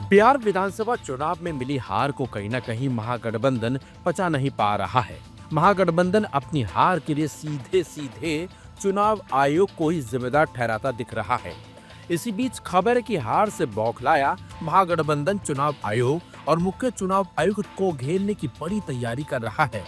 बिहार विधानसभा चुनाव में मिली हार को कहीं न कहीं महागठबंधन पचा नहीं पा रहा है। महागठबंधन अपनी हार के लिए सीधे सीधे चुनाव आयोग को ही जिम्मेदार ठहराता दिख रहा है। इसी बीच खबर है कि हार से बौखलाया महागठबंधन चुनाव आयोग और मुख्य चुनाव आयुक्त को घेरने की बड़ी तैयारी कर रहा है।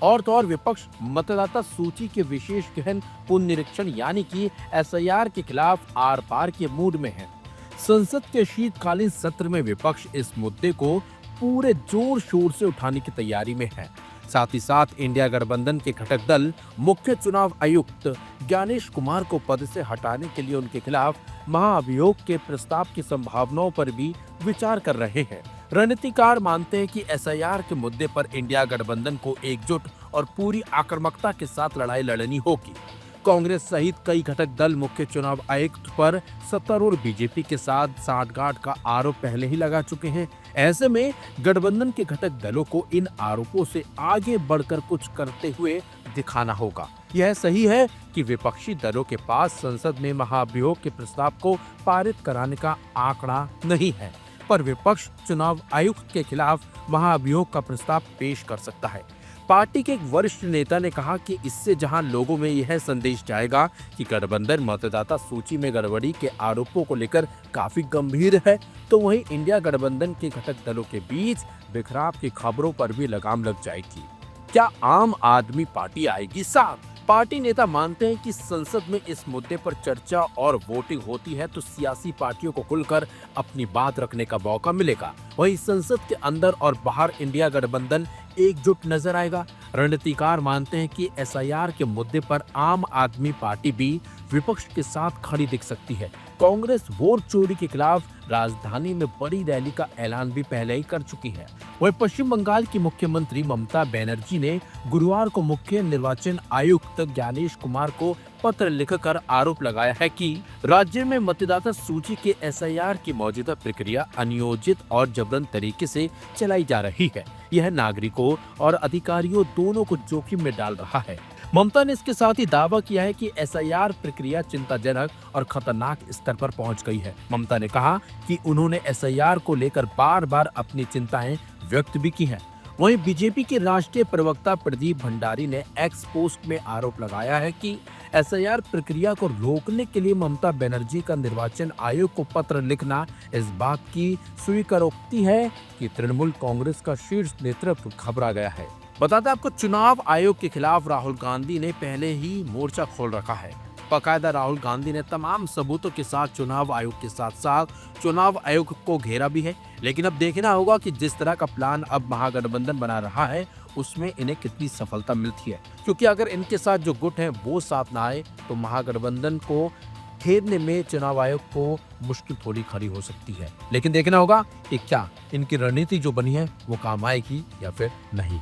और तो और विपक्ष मतदाता सूची के विशेष गहन पुनरीक्षण यानी कि एसआईआर के खिलाफ आर पार के मूड में है। संसद के शीतकालीन सत्र में विपक्ष इस मुद्दे को पूरे जोर शोर से उठाने की तैयारी में है। साथ ही साथ इंडिया गठबंधन के घटक दल मुख्य चुनाव आयुक्त ज्ञानेश कुमार को पद से हटाने के लिए उनके खिलाफ महाअभियोग के प्रस्ताव की संभावनाओं पर भी विचार कर रहे हैं। रणनीतिकार मानते हैं कि एसआईआर के मुद्दे पर इंडिया गठबंधन को एकजुट और पूरी आक्रामकता के साथ लड़ाई लड़नी होगी। कांग्रेस सहित कई घटक दल मुख्य चुनाव आयुक्त पर सत्तारूढ़ बीजेपी के साथ सांठगांठ का आरोप पहले ही लगा चुके हैं। ऐसे में गठबंधन के घटक दलों को इन आरोपों से आगे बढ़कर कुछ करते हुए दिखाना होगा। यह सही है कि विपक्षी दलों के पास संसद में महाअभियोग के प्रस्ताव को पारित कराने का आंकड़ा नहीं है, पर विपक्ष चुनाव आयुक्त के खिलाफ महाअभियोग का प्रस्ताव पेश कर सकता है। पार्टी के एक वरिष्ठ नेता ने कहा कि इससे जहां लोगों में यह संदेश जाएगा कि गठबंधन मतदाता सूची में गड़बड़ी के आरोपों को लेकर काफी गंभीर है, तो वहीं इंडिया गठबंधन के घटक दलों के बीच बिखराव की खबरों पर भी लगाम लग जाएगी। क्या आम आदमी पार्टी आएगी साथ? पार्टी नेता मानते हैं कि संसद में इस मुद्दे पर चर्चा और वोटिंग होती है तो सियासी पार्टियों को खुलकर अपनी बात रखने का मौका मिलेगा। वहीं संसद के अंदर और बाहर इंडिया गठबंधन एकजुट नजर आएगा। रणनीतिकार मानते हैं कि एसआईआर के मुद्दे पर आम आदमी पार्टी भी विपक्ष के साथ खड़ी दिख सकती है। कांग्रेस वोट चोरी के खिलाफ राजधानी में बड़ी रैली का ऐलान भी पहले ही कर चुकी है। वहीं पश्चिम बंगाल की मुख्यमंत्री ममता बनर्जी ने गुरुवार को मुख्य निर्वाचन आयुक्त ज्ञानेश कुमार को पत्र लिखकर आरोप लगाया है कि राज्य में मतदाता सूची के एसआईआर की मौजूदा प्रक्रिया अनियोजित और जबरन तरीके से चलाई जा रही है। यह नागरिकों और अधिकारियों दोनों को जोखिम में डाल रहा है। ममता ने इसके साथ ही दावा किया है कि एसआईआर प्रक्रिया चिंताजनक और खतरनाक स्तर पर पहुंच गई है। ममता ने कहा कि उन्होंने एसआईआर को लेकर बार बार अपनी चिंताएं व्यक्त भी की हैं। वहीं बीजेपी के राष्ट्रीय प्रवक्ता प्रदीप भंडारी ने एक्स पोस्ट में आरोप लगाया है कि एसआईआर प्रक्रिया को रोकने के लिए ममता बनर्जी का निर्वाचन आयोग को पत्र लिखना इस बात की स्वीकारोक्ति है कि तृणमूल कांग्रेस का शीर्ष नेतृत्व घबरा गया है। बता दें आपको, चुनाव आयोग के खिलाफ राहुल गांधी ने पहले ही मोर्चा खोल रखा है। बाकायदा राहुल गांधी ने तमाम सबूतों के साथ चुनाव आयोग के साथ साथ चुनाव आयोग को घेरा भी है। लेकिन अब देखना होगा कि जिस तरह का प्लान अब महागठबंधन बना रहा है उसमें इन्हें कितनी सफलता मिलती है, क्योंकि अगर इनके साथ जो गुट है वो साथ ना आए तो महागठबंधन को घेरने में चुनाव आयोग को मुश्किल थोड़ी खड़ी हो सकती है। लेकिन देखना होगा कि क्या इनकी रणनीति जो बनी है वो काम आएगी या फिर नहीं।